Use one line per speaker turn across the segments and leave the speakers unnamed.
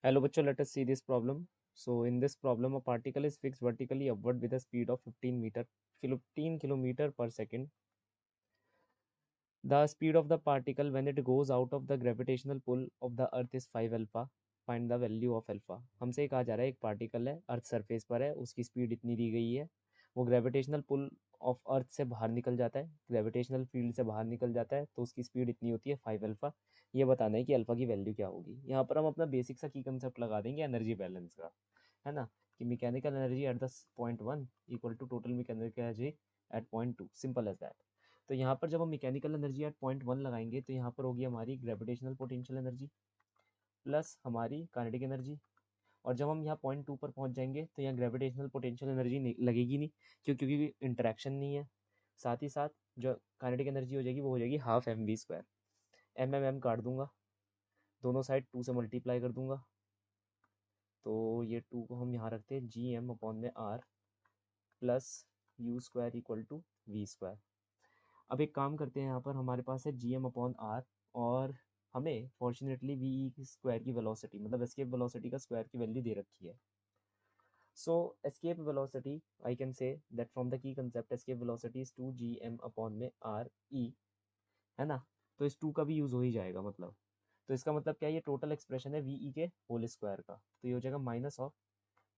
Hello bachcho, let us see this problem. So in this problem, a particle is fixed vertically upward with a speed of 15 kilometer per second. The speed of the particle when it goes out of the gravitational pull of the earth is 5 alpha. Find the value of alpha. हमसे कहा जा रहा है एक particle है, earth surface पर है, उसकी स्पीड इतनी दी गई है, वो ग्रेविटेशनल पुल ऑफ अर्थ से बाहर निकल जाता है, ग्रेविटेशनल फील्ड से बाहर निकल जाता है, तो उसकी स्पीड इतनी होती है 5 अल्फा। ये बताना है कि अल्फा की वैल्यू क्या होगी। यहाँ पर हम अपना बेसिक सा की कंसेप्ट लगा देंगे एनर्जी बैलेंस का, है ना, कि mechanical energy at the point 1 equal to total mechanical energy at point 2, simple as that. तो यहाँ पर जब हम मैकेनिकल एनर्जी एट पॉइंट 1 लगाएंगे तो यहाँ पर होगी हमारी ग्रेविटेशनल पोटेंशियल एनर्जी प्लस हमारी काइनेटिक एनर्जी। और जब हम यहाँ पॉइंट 2 पर पहुँच जाएंगे तो यहाँ ग्रेविटेशनल पोटेंशियल एनर्जी लगेगी नहीं, क्योंकि इंटरेक्शन नहीं है। साथ ही साथ जो काइनेटिक एनर्जी हो जाएगी वो हो जाएगी half M V square. M काट दूंगा, दोनों साइड 2 से मल्टीप्लाई कर दूंगा, तो ये 2 को हम यहाँ रखते हैं जी एम अपॉन में R plus U square equal to V square. अब एक काम करते हैं, यहाँ पर हमारे पास है जी एम अपॉन आर और हमें फॉर्चुनेटली वी स्क्वायर की वेलोसिटी मतलब एस्केप वेलोसिटी का स्क्वायर की वैल्यू दे रखी है। So escape velocity I can say that from the key concept escape velocity is 2 G M upon में आर ई, है ना। तो इस 2 का भी यूज़ हो ही जाएगा मतलब, तो इसका मतलब क्या है, ये टोटल एक्सप्रेशन है वी ई के होल स्क्वायर का, तो ये हो जाएगा माइनस ऑफ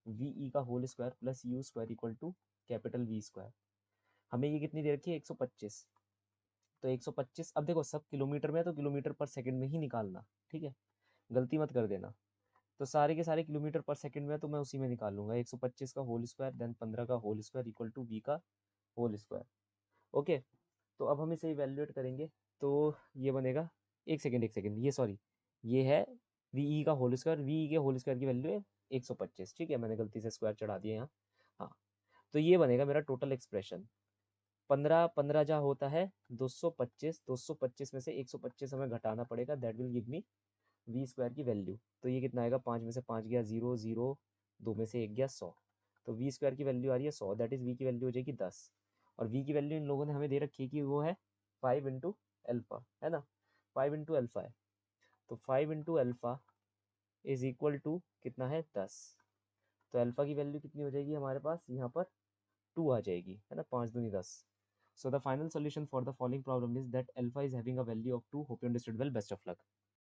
वी ई का whole square plus U square equal to capital V square. हमें ये कितनी दे रखी है 125, तो 125 अब देखो सब किलोमीटर में है तो किलोमीटर पर सेकंड में ही निकालना, ठीक है, गलती मत कर देना। तो सारे के सारे किलोमीटर पर सेकंड में है तो मैं उसी में निकाल लूंगा 125 का होल स्क्वायर देन 15 का whole square equal to V का होल स्क्वायर। ओके, तो अब हम इसे इवेल्युएट करेंगे तो ये बनेगा, एक सेकेंड ये सॉरी, ये है वी ई का होल स्क्वायर, वी ई के होल स्क्वायर की वैल्यू है 125, ठीक है, मैंने गलती से स्क्वायर चढ़ा दिया यहाँ। हाँ, तो ये बनेगा मेरा टोटल एक्सप्रेशन। 15 15 जहाँ होता है 225, 225 में से 125 हमें घटाना पड़ेगा, that will give me V square की वैल्यू। तो ये कितना आएगा, 5 में से 5 गया 0 0, 2 में से 1 गया 100, तो वी स्क्वायर की वैल्यू आ रही है 100, दैट इज़ वी की वैल्यू हो जाएगी 10। और वी की वैल्यू इन लोगों ने हमें दे रखी है कि वो है 5 इंटू एल्फा, है ना, 5 इंटू एल्फा है, तो 5 into alpha is equal to कितना है 10। तो अल्फा की वैल्यू कितनी हो जाएगी हमारे पास यहाँ पर 2 आ जाएगी, है ना, 5 दूनी 10। So the final solution for the following problem is that alpha is having a value of 2. Hope you understood well. Best of luck.